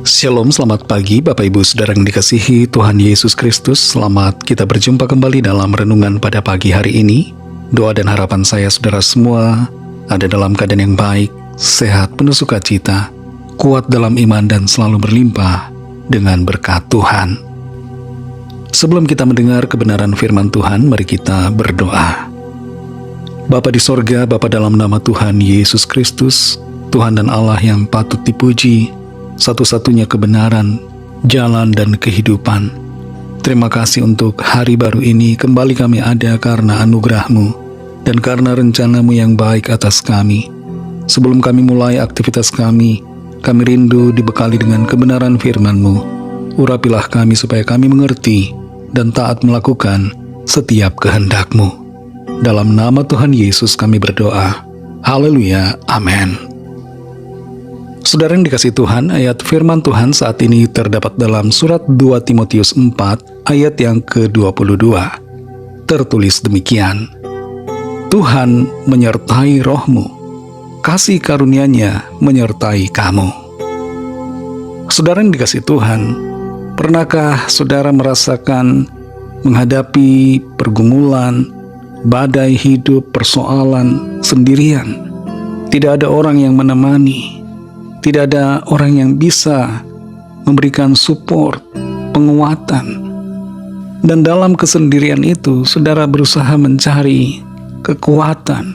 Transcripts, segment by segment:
Shalom, selamat pagi Bapak Ibu Saudara yang dikasihi Tuhan Yesus Kristus. Selamat kita berjumpa kembali dalam renungan pada pagi hari ini. Doa dan harapan saya saudara semua ada dalam keadaan yang baik, sehat, penuh sukacita, kuat dalam iman dan selalu berlimpah dengan berkat Tuhan. Sebelum kita mendengar kebenaran firman Tuhan, mari kita berdoa. Bapa di sorga, Bapa dalam nama Tuhan Yesus Kristus, Tuhan dan Allah yang patut dipuji, satu-satunya kebenaran, jalan dan kehidupan. Terima kasih untuk hari baru ini. Kembali kami ada karena anugerah-Mu dan karena rencana-Mu yang baik atas kami. Sebelum kami mulai aktivitas kami rindu dibekali dengan kebenaran firman-Mu. Urapilah kami supaya kami mengerti dan taat melakukan setiap kehendak-Mu. Dalam nama Tuhan Yesus kami berdoa. Haleluya, amin. Saudara yang dikasihi Tuhan, ayat firman Tuhan saat ini terdapat dalam surat 2 Timotius 4 ayat yang ke-22. Tertulis demikian, Tuhan menyertai rohmu, kasih karunia-Nya menyertai kamu. Saudara yang dikasihi Tuhan, pernahkah saudara merasakan menghadapi pergumulan, badai hidup, persoalan sendirian? Tidak ada orang yang menemani. Tidak ada orang yang bisa memberikan support, penguatan. Dan dalam kesendirian itu, saudara berusaha mencari kekuatan.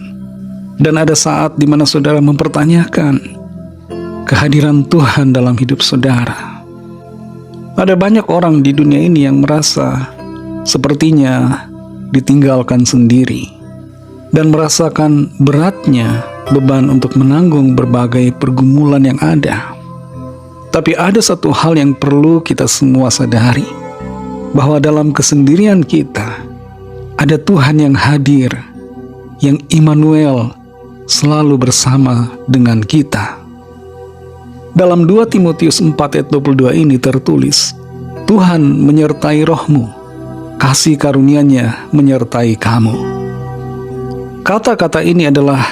Dan ada saat di mana saudara mempertanyakan kehadiran Tuhan dalam hidup saudara. Ada banyak orang di dunia ini yang merasa sepertinya ditinggalkan sendiri dan merasakan beratnya beban untuk menanggung berbagai pergumulan yang ada. Tapi ada satu hal yang perlu kita semua sadari, bahwa dalam kesendirian kita ada Tuhan yang hadir, yang Immanuel selalu bersama dengan kita. Dalam 2 Timotius 4 ayat 22 ini tertulis, Tuhan menyertai rohmu, kasih karunia-Nya menyertai kamu. Kata-kata ini adalah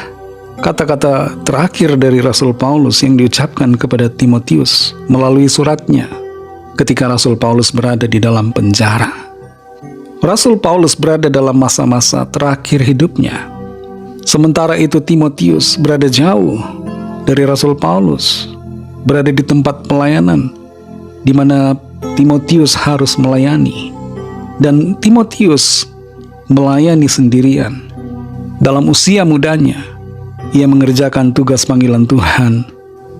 kata-kata terakhir dari Rasul Paulus yang diucapkan kepada Timotius melalui suratnya ketika Rasul Paulus berada di dalam penjara. Rasul Paulus berada dalam masa-masa terakhir hidupnya. Sementara itu Timotius berada jauh dari Rasul Paulus, berada di tempat pelayanan di mana Timotius harus melayani. Dan Timotius melayani sendirian. Dalam usia mudanya, ia mengerjakan tugas panggilan Tuhan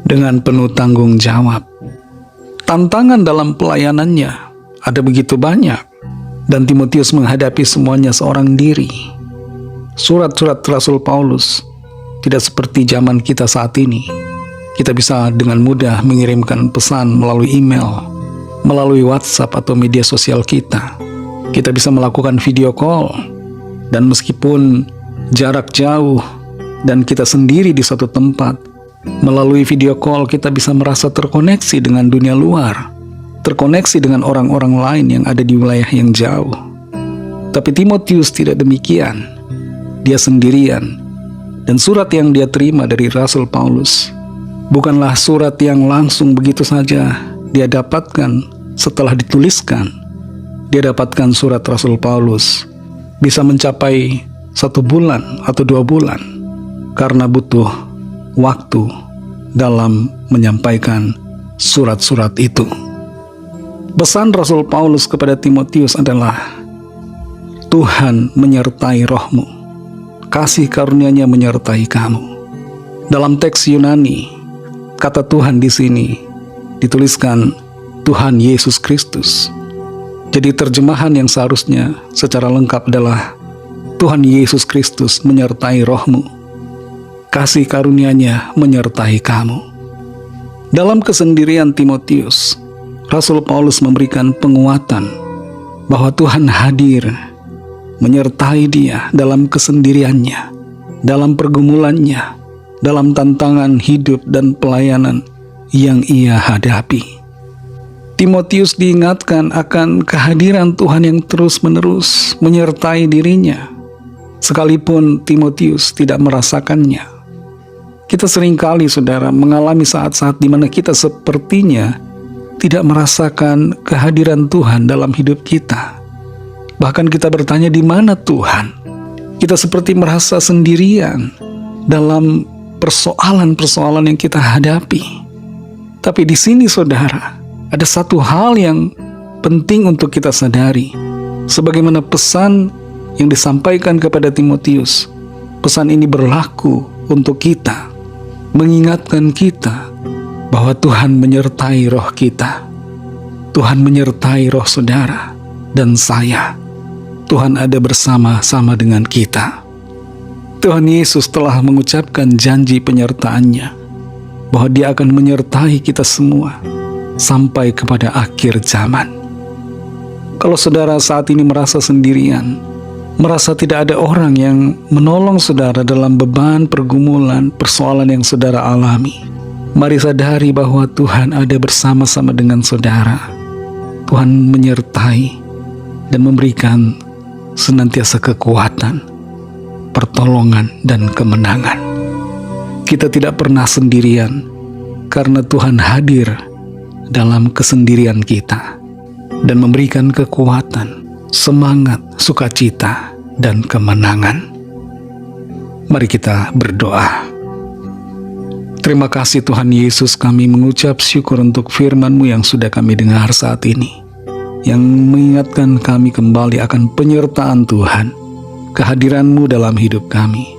dengan penuh tanggung jawab. Tantangan dalam pelayanannya ada begitu banyak, dan Timotius menghadapi semuanya seorang diri. Surat-surat Rasul Paulus tidak seperti zaman kita saat ini. Kita bisa dengan mudah mengirimkan pesan melalui email, melalui WhatsApp atau media sosial kita. Kita bisa melakukan video call, dan meskipun jarak jauh dan kita sendiri di suatu tempat, melalui video call kita bisa merasa terkoneksi dengan dunia luar, terkoneksi dengan orang-orang lain yang ada di wilayah yang jauh. Tapi Timotius tidak demikian. Dia sendirian, dan surat yang dia terima dari Rasul Paulus bukanlah surat yang langsung begitu saja dia dapatkan setelah dituliskan. Dia dapatkan surat Rasul Paulus bisa mencapai 1 bulan atau 2 bulan karena butuh waktu dalam menyampaikan surat-surat itu. Pesan Rasul Paulus kepada Timotius adalah, Tuhan menyertai rohmu, kasih karunia-Nya menyertai kamu. Dalam teks Yunani, kata Tuhan di sini dituliskan Tuhan Yesus Kristus. Jadi terjemahan yang seharusnya secara lengkap adalah Tuhan Yesus Kristus menyertai rohmu, kasih karunia-Nya menyertai kamu. Dalam kesendirian Timotius, Rasul Paulus memberikan penguatan bahwa Tuhan hadir menyertai dia dalam kesendiriannya, dalam pergumulannya, dalam tantangan hidup dan pelayanan yang ia hadapi. Timotius diingatkan akan kehadiran Tuhan yang terus-menerus menyertai dirinya, sekalipun Timotius tidak merasakannya. Kita seringkali, saudara, mengalami saat-saat di mana kita sepertinya tidak merasakan kehadiran Tuhan dalam hidup kita. Bahkan kita bertanya, di mana Tuhan? Kita seperti merasa sendirian dalam persoalan-persoalan yang kita hadapi. Tapi di sini saudara, ada satu hal yang penting untuk kita sadari. Sebagaimana pesan yang disampaikan kepada Timotius, pesan ini berlaku untuk kita, mengingatkan kita bahwa Tuhan menyertai roh kita. Tuhan menyertai roh saudara dan saya. Tuhan ada bersama-sama dengan kita. Tuhan Yesus telah mengucapkan janji penyertaan-Nya bahwa Dia akan menyertai kita semua sampai kepada akhir zaman. Kalau saudara saat ini merasa sendirian, merasa tidak ada orang yang menolong saudara dalam beban, pergumulan, persoalan yang saudara alami, mari sadari bahwa Tuhan ada bersama-sama dengan saudara. Tuhan menyertai dan memberikan senantiasa kekuatan, pertolongan, dan kemenangan. Kita tidak pernah sendirian karena Tuhan hadir dalam kesendirian kita dan memberikan kekuatan, semangat, sukacita, dan kemenangan. Mari kita berdoa. Terima kasih Tuhan Yesus, kami mengucap syukur untuk firman-Mu yang sudah kami dengar saat ini, yang mengingatkan kami kembali akan penyertaan Tuhan, kehadiran-Mu dalam hidup kami.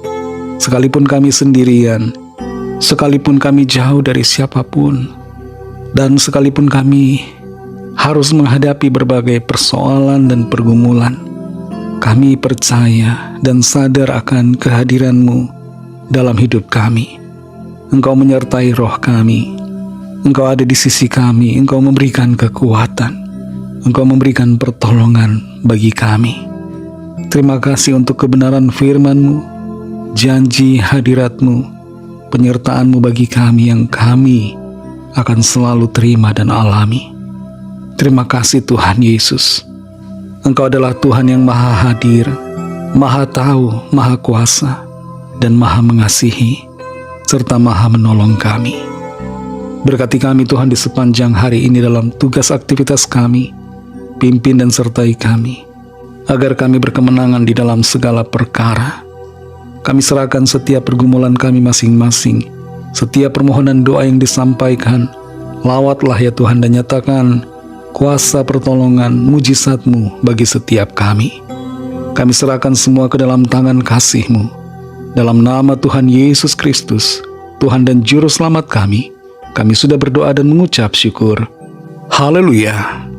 Sekalipun kami sendirian, sekalipun kami jauh dari siapapun, dan sekalipun kami harus menghadapi berbagai persoalan dan pergumulan, kami percaya dan sadar akan kehadiran-Mu dalam hidup kami. Engkau menyertai roh kami, Engkau ada di sisi kami, Engkau memberikan kekuatan, Engkau memberikan pertolongan bagi kami. Terima kasih untuk kebenaran firman-Mu, janji hadirat-Mu, penyertaan-Mu bagi kami yang kami akan selalu terima dan alami. Terima kasih Tuhan Yesus. Engkau adalah Tuhan yang maha hadir, maha tahu, maha kuasa, dan maha mengasihi, serta maha menolong kami. Berkati kami Tuhan di sepanjang hari ini dalam tugas aktivitas kami, pimpin dan sertai kami, agar kami berkemenangan di dalam segala perkara. Kami serahkan setiap pergumulan kami masing-masing, setiap permohonan doa yang disampaikan, lawatlah ya Tuhan dan nyatakan kuasa pertolongan mujizat-Mu bagi setiap kami. Kami serahkan semua ke dalam tangan kasih-Mu. Dalam nama Tuhan Yesus Kristus, Tuhan dan Juru Selamat kami sudah berdoa dan mengucap syukur. Haleluya.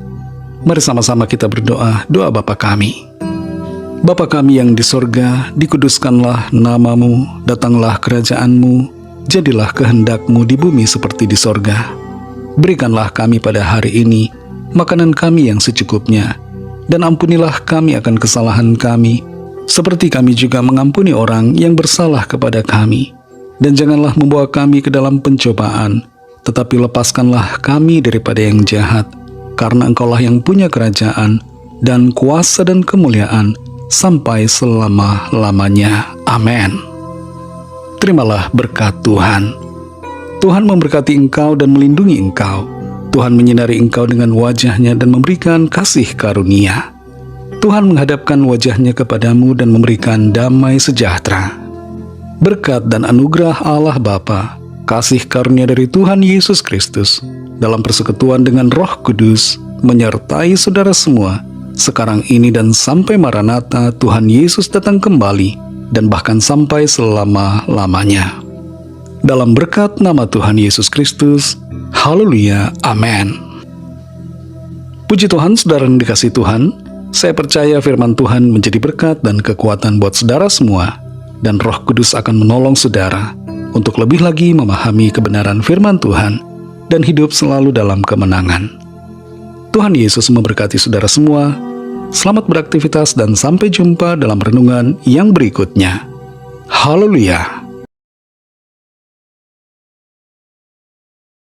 Mari sama-sama kita berdoa, doa Bapa kami. Bapa kami yang di sorga, dikuduskanlah nama-Mu, datanglah kerajaan-Mu, jadilah kehendak-Mu di bumi seperti di sorga. Berikanlah kami pada hari ini makanan kami yang secukupnya, dan ampunilah kami akan kesalahan kami, seperti kami juga mengampuni orang yang bersalah kepada kami. Dan janganlah membawa kami ke dalam pencobaan, tetapi lepaskanlah kami daripada yang jahat, karena Engkaulah yang punya kerajaan, dan kuasa dan kemuliaan, sampai selama-lamanya. Amin. Terimalah berkat Tuhan. Tuhan memberkati engkau dan melindungi engkau. Tuhan menyinari engkau dengan wajah-Nya dan memberikan kasih karunia. Tuhan menghadapkan wajah-Nya kepadamu dan memberikan damai sejahtera. Berkat dan anugerah Allah Bapa, kasih karunia dari Tuhan Yesus Kristus, dalam persekutuan dengan Roh Kudus, menyertai saudara semua, sekarang ini dan sampai Maranatha Tuhan Yesus datang kembali, dan bahkan sampai selama-lamanya. Dalam berkat nama Tuhan Yesus Kristus, haleluya, amin. Puji Tuhan, saudara yang dikasihi Tuhan, saya percaya firman Tuhan menjadi berkat dan kekuatan buat saudara semua, dan Roh Kudus akan menolong saudara untuk lebih lagi memahami kebenaran firman Tuhan dan hidup selalu dalam kemenangan. Tuhan Yesus memberkati saudara semua. Selamat beraktivitas dan sampai jumpa dalam renungan yang berikutnya. Haleluya.